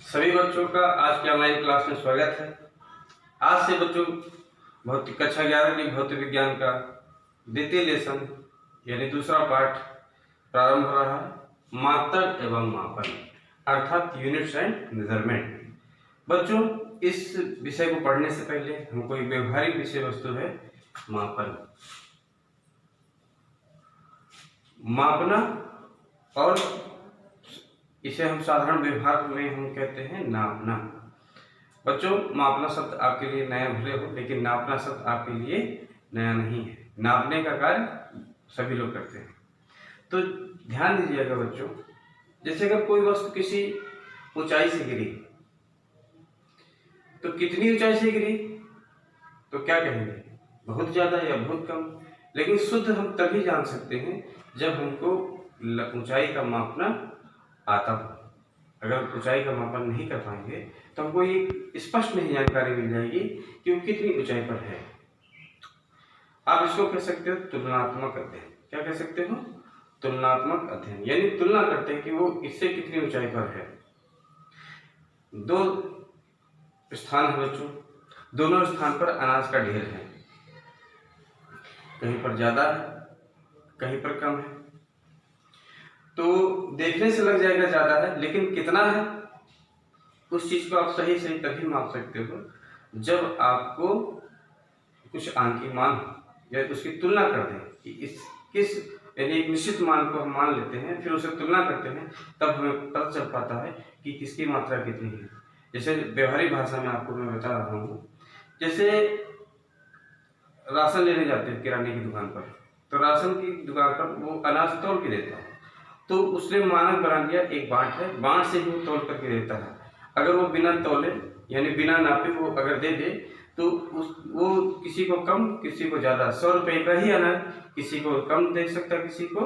सभी बच्चों का आज की ऑनलाइन क्लास में स्वागत है। आज से बच्चों भौतिक कक्षा 11 की भौतिक विज्ञान का द्वितीय लेसन यानी दूसरा पाठ प्रारंभ हो रहा है। मात्रक एवं मापन अर्थात यूनिट्स एंड मेजरमेंट। बच्चों इस विषय को पढ़ने से पहले हमको एक व्यवहारिक विषय वस्तु है मापन, मापना, और इसे हम साधारण व्यवहार में हम कहते हैं नापना। बच्चों मापना शब्द आपके लिए नया भले हो, लेकिन नापना शब्द आपके लिए नया नहीं है। नापने का कार्य सभी लोग करते हैं। तो ध्यान दीजिएगा बच्चों, जैसे अगर कोई वस्तु किसी ऊंचाई से गिरी तो कितनी ऊंचाई से गिरी तो क्या कहेंगे, बहुत ज्यादा या बहुत कम। लेकिन शुद्ध हम तभी जान सकते हैं जब हमको ऊंचाई का मापना आता हो। अगर ऊंचाई का मापन नहीं कर पाएंगे तो हमको ये स्पष्ट नहीं जानकारी मिल जाएगी कि वो कितनी ऊंचाई पर है। आप इसको कह सकते हो तुलनात्मक अध्ययन। क्या कह सकते हो? तुलनात्मक अध्ययन, यानी तुलना करते हैं कि वो इससे कितनी ऊंचाई पर है। दो स्थान है बच्चों, दोनों स्थान पर अनाज का ढेर है, कहीं पर ज्यादा है कहीं पर कम है। तो देखने से लग जाएगा ज्यादा है, लेकिन कितना है उस चीज को आप सही सही तभी माप सकते हो जब आपको कुछ आंकी मान या उसकी तुलना कर दें कि इस किस यानी एक निश्चित मान को हम मान लेते हैं, फिर उसे तुलना करते हैं, तब हमें पता चल पाता है कि किसकी मात्रा कितनी है। जैसे व्यवहारिक भाषा में आपको मैं बता रहा हूँ, जैसे राशन लेने जाते हैं किराने की दुकान पर, तो राशन की दुकान पर वो अनाज तौल के देता है, तो उसने मानक बना दिया एक बांट है, बांट से ही वो तौल करके देता है। अगर वो बिना तौले यानी बिना नापे वो अगर दे दे तो वो किसी को कम किसी को ज्यादा, 100 रुपये का ही अनाज किसी को कम दे सकता किसी को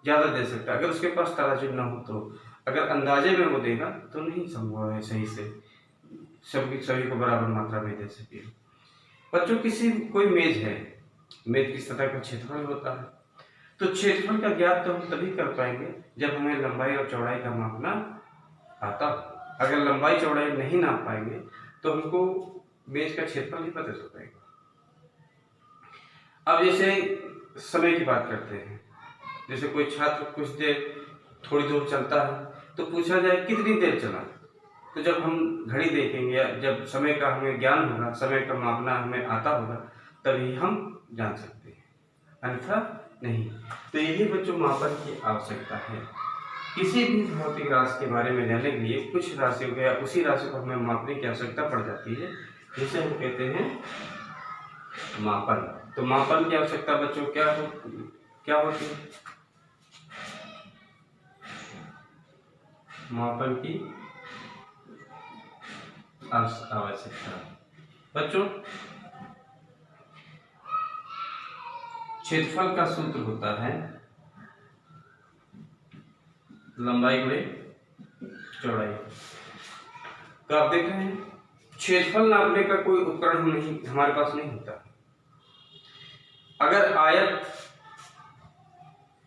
ज्यादा दे सकता। अगर उसके पास तराजू ना हो तो अगर अंदाजे में वो देगा तो नहीं संभव है सही से सभी को बराबर मात्रा में दे सके। बच्चों किसी कोई मेज है, मेज की सतह का क्षेत्रफल होता है, तो क्षेत्रफल का ज्ञात तो हम तभी कर पाएंगे जब हमें लंबाई और चौड़ाई का मापना आता। अगर लंबाई चौड़ाई नहीं नाप पाएंगे तो हमको मेज का क्षेत्रफल नहीं पता चल पाएगा। अब जैसे समय की बात करते हैं, जैसे कोई छात्र कुछ देर थोड़ी दूर चलता है तो पूछा जाए कितनी देर चला, तो जब हम घड़ी देखेंगे या जब समय का हमें ज्ञान होगा, समय का मापना हमें आता होगा, तभी हम जान सकते हैं, अन्यथा नहीं। तो यही बच्चों मापन की आवश्यकता है। किसी भी भौतिक राशि के बारे में जानने के लिए कुछ राशियों को या उसी राशि को हमें मापने की आवश्यकता पड़ जाती है, जिसे हम कहते हैं मापन। तो मापन की आवश्यकता बच्चों क्या होती है? मापन की आवश्यकता बच्चों, क्षेत्रफल का सूत्र होता है लंबाई गुणे चौड़ाई। तो आप देख रहे हैं क्षेत्रफल नापने का कोई उपकरण हमारे पास नहीं होता। अगर आयत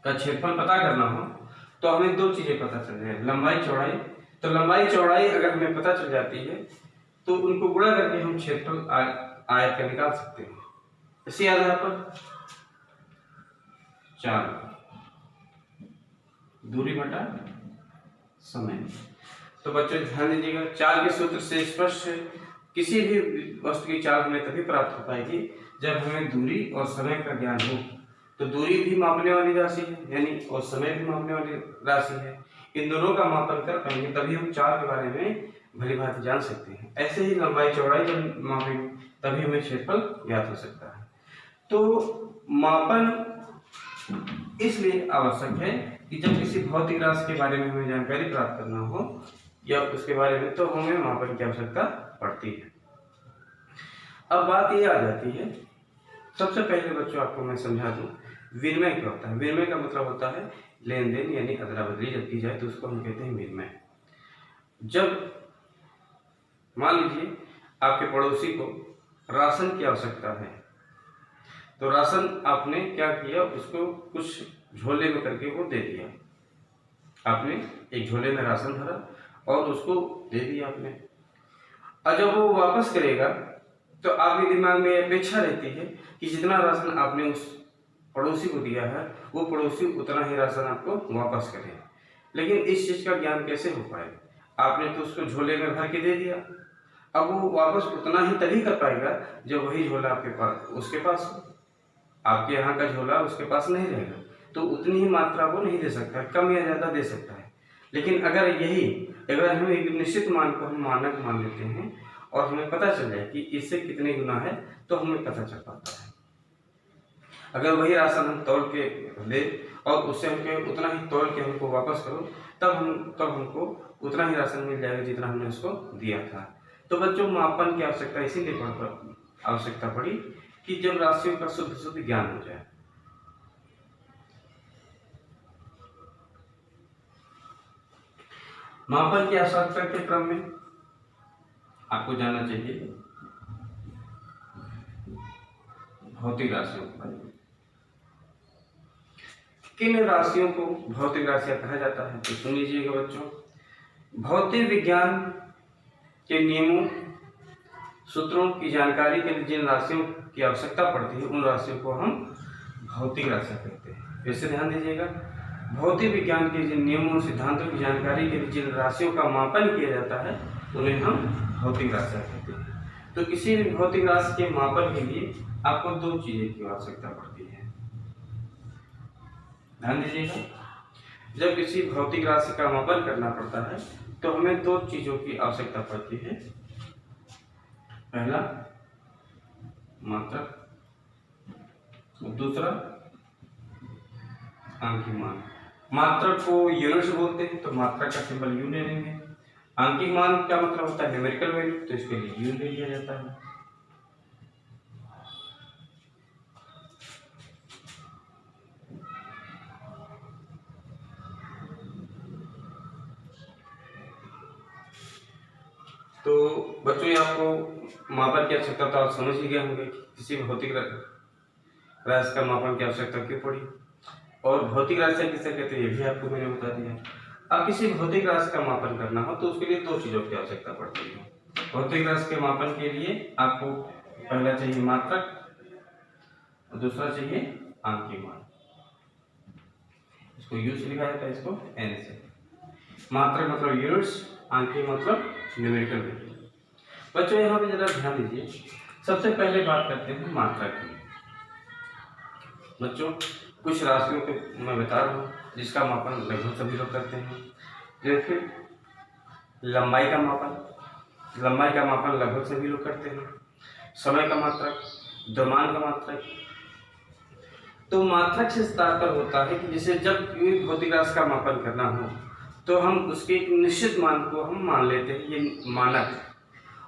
का क्षेत्रफल पता करना हो तो हमें दो चीजें पता चल जाए, लंबाई चौड़ाई। तो लंबाई चौड़ाई अगर हमें पता चल जाती है तो उनको गुणा करके हम क्षेत्रफल आयत का निकाल सकते हैं। इसी आधार पर 4 दूरी बटा समय। तो बच्चों ध्यान दीजिएगा, 4 के सूत्र से स्पष्ट है किसी भी वस्तु की चाल हमें तभी प्राप्त हो पाएगी जब हमें दूरी और समय का ज्ञान हो। तो दूरी भी मापने वाली राशि है यानी और समय भी मापने वाली राशि है। इन दोनों का मापन कर पाएंगे तभी हम 4 के बारे में भली भांति जान सकते हैं। ऐसे ही लंबाई चौड़ाई जब मापेंगे तभी हमें क्षेत्रफल ज्ञात हो सकता है। तो मापन इसलिए आवश्यक है कि जब किसी भौतिक राशि के बारे में हमें जानकारी प्राप्त करना हो या उसके बारे में, तो हमें मापन की आवश्यकता पड़ती है। अब बात ये आ जाती है, सबसे पहले बच्चों आपको मैं समझा दूं विनिमय क्या होता है। विनिमय का मतलब होता है लेन देन यानी अदला बदली जब की जाए तो उसको हम कहते हैं विनिमय। जब मान लीजिए आपके पड़ोसी को राशन की आवश्यकता है, तो राशन आपने क्या किया, उसको कुछ झोले में करके वो दे दिया। आपने एक झोले में राशन भरा और उसको दे दिया आपने। और जब वो वापस करेगा तो आपके दिमाग में अपेक्षा रहती है कि जितना राशन आपने उस पड़ोसी को दिया है वो पड़ोसी उतना ही राशन आपको वापस करे। लेकिन इस चीज का ज्ञान कैसे हो पाए? आपने तो उसको झोले में भर के दे दिया। अब वो वापस उतना ही तभी कर पाएगा जब वही झोला आपके पास उसके पास हो। आपके यहाँ का झोला उसके पास नहीं रहेगा तो उतनी ही मात्रा वो नहीं दे सकता, कम या ज्यादा दे सकता है। लेकिन अगर हम एक निश्चित मान को हम मानक मान लेते हैं और हमें पता चल जाए कि इससे कितने गुना है तो हमें पता चल पाता है। अगर वही राशन हम तौल के दे और उससे हमको उतना ही तौल के हमको वापस करो तब हमको उतना ही राशन मिल जाएगा जितना हमने उसको दिया था। तो बच्चों, मापन की आवश्यकता इसीलिए आवश्यकता पड़ी कि जब राशियों का शुद्ध ज्ञान हो जाए। मापन की आवश्यकता के क्रम में आपको जानना चाहिए भौतिक राशियों के बारे में। किन राशियों को भौतिक राशियां कहा जाता है? तो सुन लीजिएगा बच्चों, भौतिक विज्ञान के नियमों सूत्रों की जानकारी के लिए जिन राशियों की आवश्यकता पड़ती है उन राशियों को हम भौतिक राशियां कहते हैं। वैसे ध्यान दीजिएगा, भौतिक विज्ञान के जिन नियमों सिद्धांतों की जानकारी के लिए जिन राशियों का मापन किया जाता है उन्हें हम भौतिक राशियां कहते हैं। तो किसी भी भौतिक राशि के मापन के लिए आपको दो चीजें की आवश्यकता पड़ती है। ध्यान दीजिएगा, जब किसी भौतिक राशि का मापन करना पड़ता है तो हमें दो चीजों की आवश्यकता पड़ती है। पहला मात्रक, दूसरा आंकिक मान। मात्रक को यूनिट्स बोलते हैं तो मात्रक का सिंबल यू ले लेंगे। आंकिक मान का मतलब होता है न्यूमेरिकल वैल्यू, तो इसके लिए यू ले लिया जाता है। तो बच्चों, ये आपको मापन की आवश्यकता तो आप समझ ही गए होंगे कि किसी भौतिक राशि का मापन की आवश्यकता क्यों पड़ी और भौतिक राशि किसे कहते हैं ये भी आपको मैंने बता दिया। अब किसी भौतिक राशि का मापन करना हो तो उसके लिए दो चीजों की आवश्यकता पड़ती है। भौतिक राशि के मापन के लिए आपको पहला चाहिए मात्रक और दूसरा चाहिए आंकिक मान। इसको यू से लिखा जाता है, इसको एन से। मात्रक मतलब यूनिट्स, आंकिक मतलब न्यूमेरिकल वैल्यू। बच्चों, यहाँ पे जरा ध्यान दीजिए, सबसे पहले बात करते हैं मात्रक की। बच्चों, कुछ राशियों को मैं बता रहा हूँ जिसका मापन लगभग सभी लोग करते हैं। जैसे लंबाई का मापन लगभग सभी लोग करते हैं। समय का मात्रक, द्रव्यमान का मात्रक। तो मात्रक से तात्पर्य होता है कि जैसे जब कोई भौतिक राशि का मापन करना हो तो हम उसके एक निश्चित मान को हम मान लेते हैं, ये मानक है।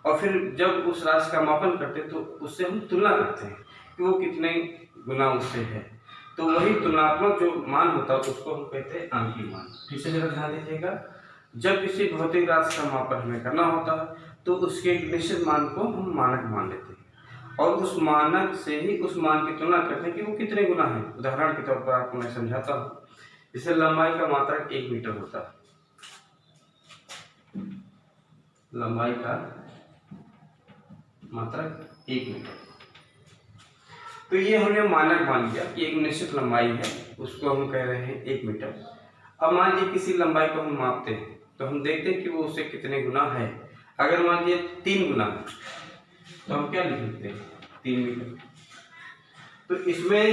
और फिर जब उस राशि का मापन करते हैं तो उससे हम तुलना करते हैं कि वो कितने गुना उससे है। तो वही तुलनात्मक जो मान होता है उसको हम कहते हैं आंकिक मान। फिर से जरा ध्यान दीजिएगा, जब किसी भौतिक राशि का मापन हमें करना होता है तो उसके एक निश्चित मान को हम मानक मान लेते हैं और उस मानक से ही उस मान की तुलना करते हैं कि वो कितने गुना है। उदाहरण के तौर पर आपको मैं समझाता हूँ। जैसे लंबाई का मात्रक 1 मीटर होता है। लंबाई का मात्रक 1 मीटर, तो ये हमने मानक मान लिया कि एक निश्चित लंबाई है, उसको हम कह रहे हैं 1 मीटर। अब मान लीजिए किसी लंबाई को हम मापते हैं तो हम देखते हैं कि वो उससे कितने गुना है। अगर मान लीजिए 3 गुना है तो हम क्या लिखते हैं 3 मीटर। तो इसमें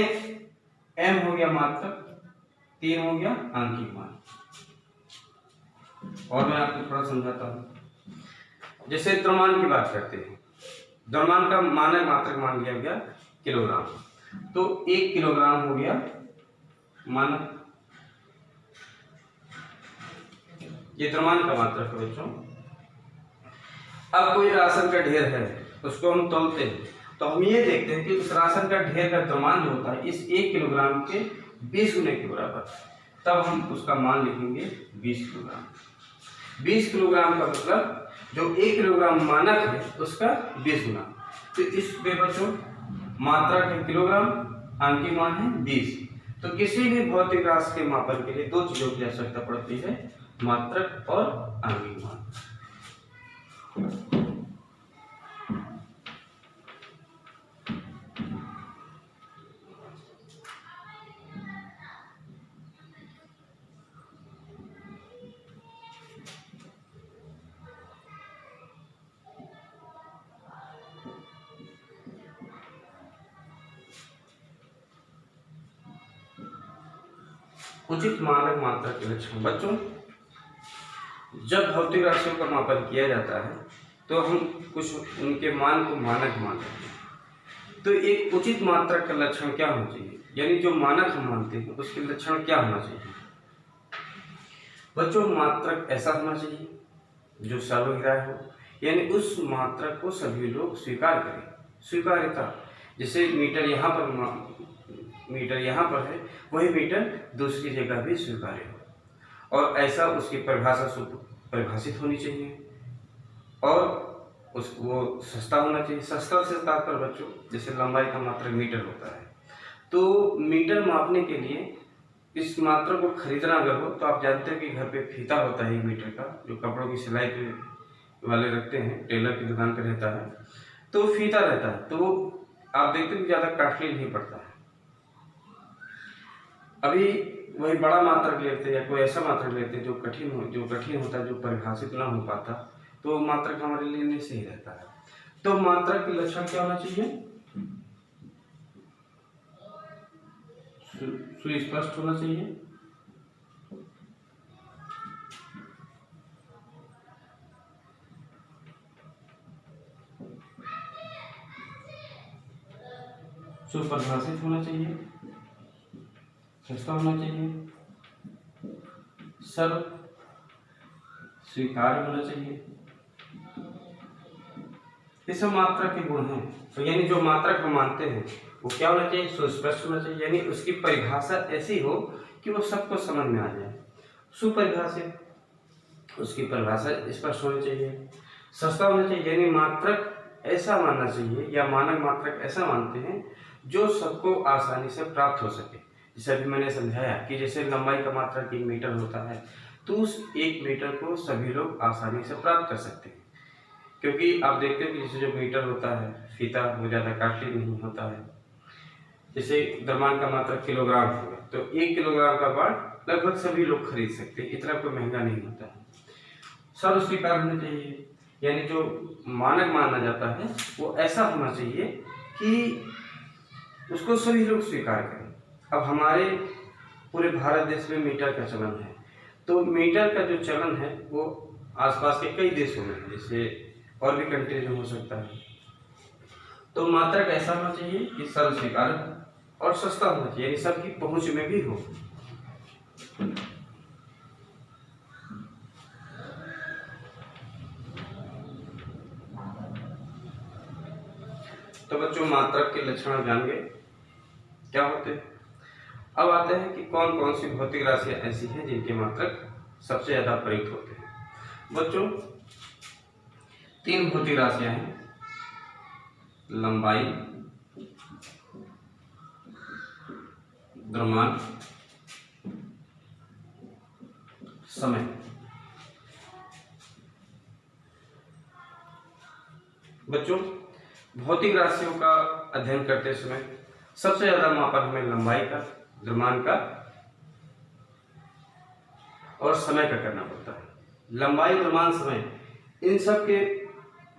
m हो गया मात्रक, 3 हो गया आंकिक मान। और मैं आपको थोड़ा समझाता हूँ। जैसे द्रव्यमान की बात करते हैं, द्रव्यमान का मानक मात्रक मान लिया गया किलोग्राम, तो 1 किलोग्राम हो गया मानक। ये द्रव्यमान का मात्रक है बच्चों। अब कोई राशन का ढेर है, उसको हम तौलते हैं तो हम ये देखते हैं कि उस राशन का ढेर का द्रव्यमान जो होता है इस 1 किलोग्राम के 20 गुने के बराबर, तब हम उसका मान लिखेंगे 20 किलोग्राम। 20 किलोग्राम का मतलब जो 1 किलोग्राम मानक है उसका 20 गुना। तो इस पे बच्चों मात्रक है किलोग्राम, आंकिक मान है 20। तो किसी भी भौतिक राशि के मापन के लिए दो चीजों की आवश्यकता पड़ती है, मात्रक और आंकिक मान। उचित मानक मात्रा के लक्षण। बच्चों, जब भौतिक राशियों का मापन किया जाता है तो हम कुछ उनके मान को मानक मानते हैं। तो एक उचित मात्रा का लक्षण क्या होना चाहिए, यानी जो मानक हम मानते हैं उसके लक्षण क्या होना चाहिए। बच्चों, मात्रक ऐसा होना चाहिए जो सर्वग्राह्य हो, यानी उस मात्रक को सभी लोग स्वीकार करें। स्वीकार्यता, जैसे मीटर यहाँ पर है, वही मीटर दूसरी जगह भी स्वीकार्य हो, और ऐसा उसकी परिभाषा परिभाषित होनी चाहिए, और वो सस्ता होना चाहिए। सस्ता से तात्पर्य बच्चों, जैसे लंबाई का मात्रक मीटर होता है, तो मीटर मापने के लिए इस मात्रा को खरीदना अगर हो तो आप जानते हैं कि घर पे फीता होता है 1 मीटर का, जो कपड़ों की सिलाई पे वाले रखते हैं, टेलर की दुकान पे रहता है, तो फीता रहता है, तो वो आप देखते हैं ज़्यादा कॉस्टली नहीं पड़ता है। अभी वही बड़ा मात्रक लेते हैं या कोई ऐसा मात्रक लेते हैं जो कठिन होता है, जो परिभाषित ना हो पाता, तो मात्रक हमारे लिए नहीं सही रहता है। तो मात्रक के लक्षण क्या होना चाहिए, सुस्पष्ट होना चाहिए, सुपरिभाषित होना चाहिए, सस्ता होना चाहिए, सर्व स्वीकार्य होना चाहिए। ये सब मात्रक के गुण हैं। तो यानी जो मात्रक हम मानते हैं वो क्या होना चाहिए, सुस्पष्ट होना चाहिए, यानी उसकी परिभाषा ऐसी हो कि वो सबको समझ में आ जाए। सुपरिभाषित, उसकी परिभाषा स्पष्ट होनी चाहिए। सस्ता होना चाहिए, यानी मात्रक ऐसा मानना चाहिए या मानक मात्रक ऐसा मानते हैं जो सबको आसानी से प्राप्त हो सके। जैसे अभी मैंने समझाया कि जैसे लंबाई का मात्रक 1 मीटर होता है, तो उस 1 मीटर को सभी लोग आसानी से प्राप्त कर सकते हैं, क्योंकि आप देखते हैं कि जैसे जो मीटर होता है फीता, वो ज़्यादा कॉस्टली नहीं होता है। जैसे द्रव्यमान का मात्रक किलोग्राम हो गया, तो 1 किलोग्राम का बार लगभग सभी लोग खरीद सकते हैं, इतना कोई महंगा नहीं होता है। सर्व स्वीकार होना चाहिए, यानी जो मानक माना जाता है वो ऐसा होना चाहिए कि उसको सभी लोग स्वीकार करें। अब हमारे पूरे भारत देश में मीटर का चलन है, तो मीटर का जो चलन है वो आसपास के कई देशों में, जैसे और भी कंट्रीज में हो सकता है। तो मात्रक ऐसा होना चाहिए कि सर्व स्वीकार और सस्ता होना चाहिए, यानी सबकी पहुंच में भी हो। तो बच्चों, मात्रक के लक्षण जान गए क्या होते हैं। अब आते हैं कि कौन कौन सी भौतिक राशियां ऐसी हैं जिनके मात्रक सबसे ज्यादा प्रयुक्त होते हैं। बच्चों, 3 भौतिक राशियां हैं, लंबाई, द्रव्यमान, समय। बच्चों, भौतिक राशियों का अध्ययन करते समय सबसे ज्यादा मापन हमें लंबाई का, द्रव्यमान का और समय का करना पड़ता है। लंबाई, द्रव्यमान, समय, इन सब के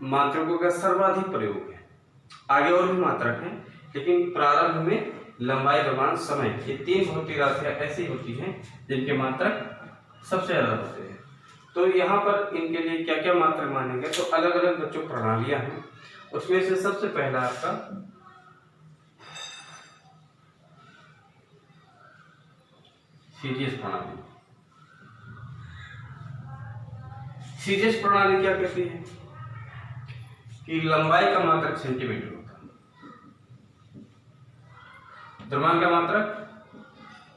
मात्रकों का सर्वाधिक प्रयोग है। आगे और भी मात्रक हैं, लेकिन प्रारंभ में लंबाई, द्रव्यमान, समय, ये 3 भौतिक राशियां ऐसी होती हैं जिनके मात्रक सबसे ज्यादा होते हैं। तो यहाँ पर इनके लिए क्या क्या मात्रक मानेंगे, तो अलग अलग बच्चों प्रणालियां हैं। उसमें से सबसे पहला आपका सीजीएस प्रणाली। सीजीएस प्रणाली क्या कहती है कि लंबाई का मात्रक सेंटीमीटर होता है, द्रव्यमान का मात्रक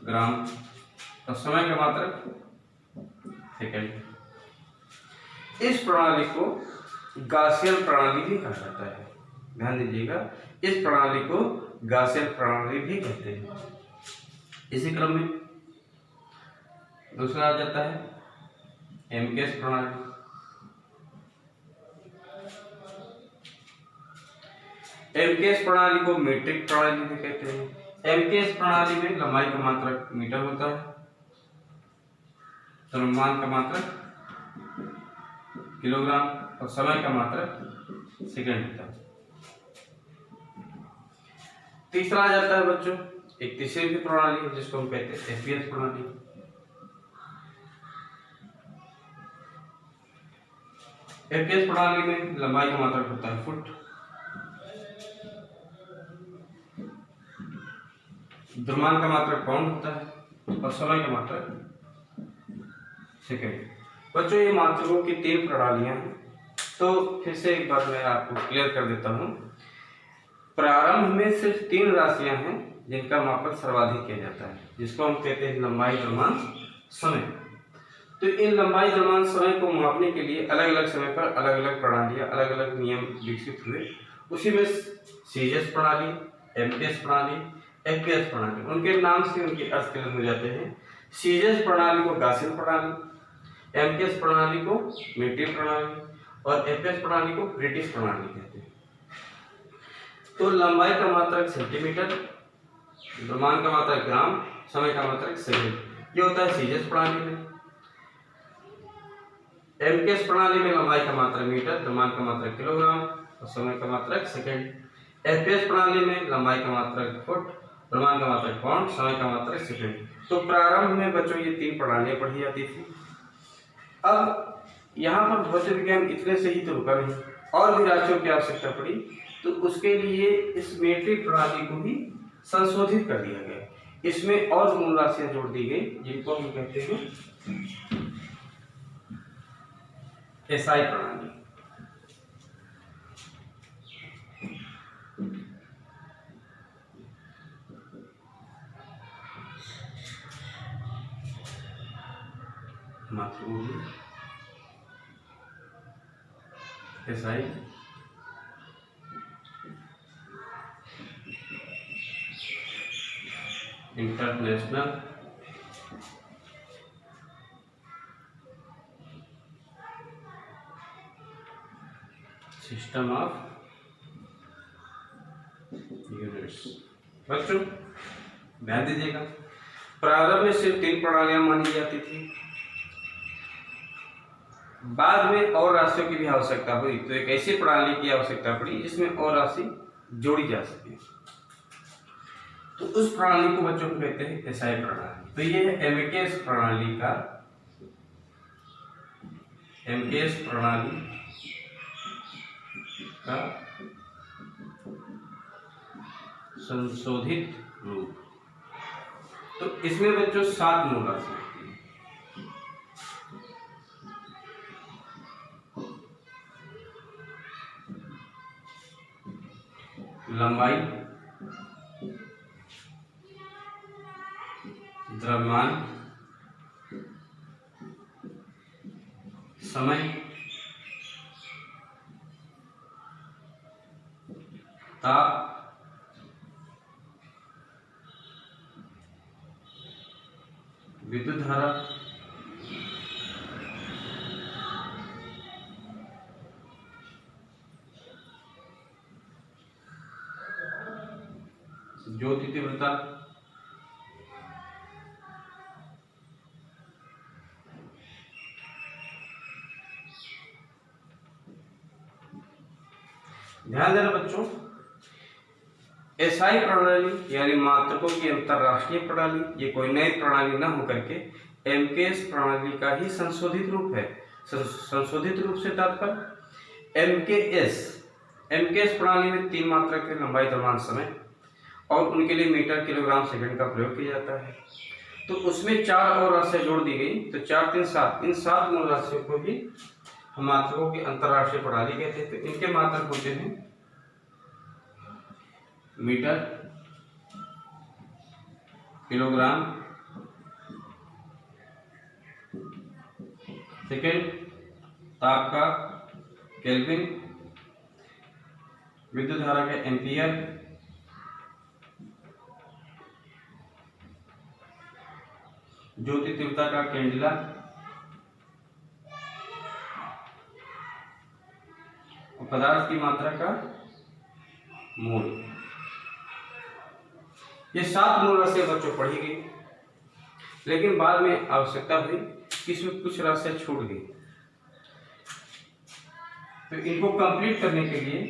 ग्राम और समय का मात्रक सेकंड। इस प्रणाली को गासियन प्रणाली भी कहा जाता है। ध्यान दीजिएगा, इस प्रणाली को गासियन प्रणाली भी कहते हैं। इसी क्रम में दूसरा आ जाता है एमकेएस प्रणाली। एमकेएस प्रणाली को मीट्रिक प्रणाली भी कहते हैं। एमकेएस प्रणाली में लंबाई का मात्रक मीटर होता है, द्रव्यमान का मात्रक किलोग्राम और समय का मात्रक सेकंड होता है। तीसरा आ जाता है बच्चों एक तीसरी भी प्रणाली है जिसको हम कहते हैं एफपीएस प्रणाली। एफपीएस प्रणाली में लंबाई का मात्रक होता है फुट, द्रव्यमान का मात्रक पाउंड होता है और समय का मात्रक सेकंड। बच्चों ये मात्रकों की 3 प्रणालियां हैं। तो फिर से एक बार मैं आपको क्लियर कर देता हूं। प्रारंभ में सिर्फ 3 राशियां हैं जिनका मापन सर्वाधिक किया जाता है, जिसको हम कहते हैं लंबाई, द्रव्यमान, समय। तो इन लंबाई, द्रव्यमान, समय को मापने के लिए अलग अलग समय पर अलग अलग प्रणालियां, अलग अलग नियम विकसित हुए। उसी में सीजीएस प्रणाली, एमपीएस प्रणाली, एफपीएस प्रणाली, उनके नाम से उनके अर्थ क्लियर हो जाते हैं। सीजीएस प्रणाली को गासिन प्रणाली, एमपीएस प्रणाली को मेटिल प्रणाली और एफपीएस प्रणाली को ब्रिटिश प्रणाली कहते हैं। तो लंबाई का मात्रक सेंटीमीटर, द्रव्यमान का मात्रक ग्राम, समय का मात्रक सेकंड, ये होता है सीजीएस प्रणाली में। एमपीएस प्रणाली में लंबाई का मात्रक मीटर, द्रव्यमान का मात्रक किलोग्राम और समय का मात्रक सेकंड। एफपीएस प्रणाली में लंबाई का मात्रक फुट, द्रव्यमान का मात्रक पाउंड, समय का मात्रक सेकंड। तो प्रारंभ में बच्चों ये 3 प्रणालियां पढ़ी जाती थी। अब यहाँ पर भौतिक विज्ञान इतने से ही तो रुका नहीं, और भी राशियों की आवश्यकता पड़ी, तो उसके लिए इस मीट्रिक प्रणाली को भी संशोधित कर दिया गया। इसमें और मूल राशियां जोड़ दी गई जिनको हम कहते हैं एसआई प्रणाली। मातृभूमि SI international system of units. बच्चों ध्यान दीजिएगा, प्रारंभ में सिर्फ 3 प्रणालियां मानी जाती थी। बाद में और राशियों की भी आवश्यकता हुई, तो एक ऐसी प्रणाली की आवश्यकता पड़ी जिसमें और राशि जोड़ी जा सके। तो उस प्रणाली को बच्चों को कहते हैं एसआई प्रणाली। तो ये है एमकेएस प्रणाली का, एमकेएस प्रणाली का संशोधित रूप। तो इसमें बच्चों 7 मूल राशि होती है। लंबाई, द्रव्यमान, समय, ताप, विद्युत धारा, ज्योति तीव्रता, ध्यान देना बच्चों, एसआई प्रणाली यानी मात्रकों की अंतरराष्ट्रीय प्रणाली, ये कोई नई प्रणाली न होकर के एमकेएस प्रणाली का ही संशोधित रूप है। संशोधित रूप से तात्पर्य एमकेएस प्रणाली में 3 मात्रक है, लंबाई, द्रव्यमान, समय, और उनके लिए मीटर, किलोग्राम, सेकंड का प्रयोग किया जाता है। तो उसमें 4 और राशियां जोड़ दी गई, तो 4 3 7, इन 7 मूल राशियों को भी हम मात्रकों की अंतरराष्ट्रीय प्रणाली कहते हैं। तो इनके मात्रक होते हैं मीटर, किलोग्राम, सेकंड, ताप का केल्विन, विद्युत धारा का एम्पियर, ज्योति तीव्रता का कैंडेला, और पदार्थ की मात्रा का मोल। ये 7 मूल राशियां बच्चों पढ़ी गई, लेकिन बाद में आवश्यकता हुई कि इसमें कुछ राशियां छूट गई। तो इनको कंप्लीट करने के लिए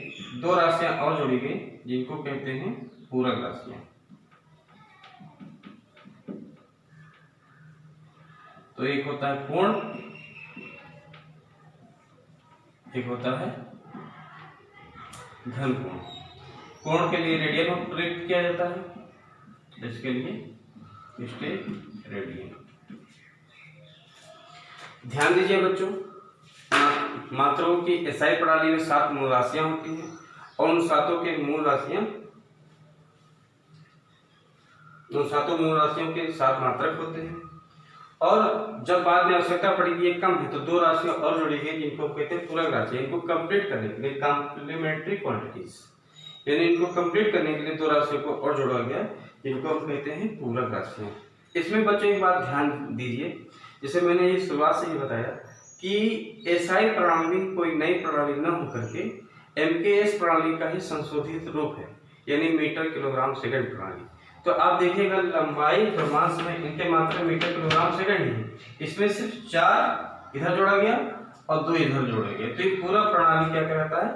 2 राशियां और जोड़ी गई जिनको कहते हैं पूरक राशियां। तो एक होता है पूर्ण, एक होता है घन कोण। कोण के लिए रेडियन में प्रयुक्त किया जाता है, इसके लिए इसके रेडियन। ध्यान दीजिए बच्चों, मात्राओं की एसआई प्रणाली में 7 मूल राशियां होती हैं और उन सातों मूल राशियों के 7 मात्रक होते हैं। और जब बाद में आवश्यकता पड़ेगी एक कम है तो 2 राशियां और जोड़ी गई जिनको कहते हैं पूरक राशि। इनको कंप्लीट करने के लिए कॉम्प्लीमेंट्री क्वांटिटीज, यानी इनको कंप्लीट करने के लिए 2 राशियों को और जोड़ा गया जिनको हम कहते हैं पूरक राशियां। इसमें बच्चों एक बात ध्यान दीजिए, जैसे मैंने ये शुरुआत से ही बताया कि एसआई प्रणाली कोई नई प्रणाली न होकर के एमकेएस प्रणाली का ही संशोधित रूप है, यानी मीटर किलोग्राम सेकंड प्रणाली। तो आप देखिएगा लंबाई द्रव्यमान समय इनके मात्रा मीटर किलोग्राम सेकंड ही है, इसमें सिर्फ 4 इधर जोड़ा गया और 2 इधर जोड़े गए, तो ये पूरा प्रणाली क्या कहलाता है,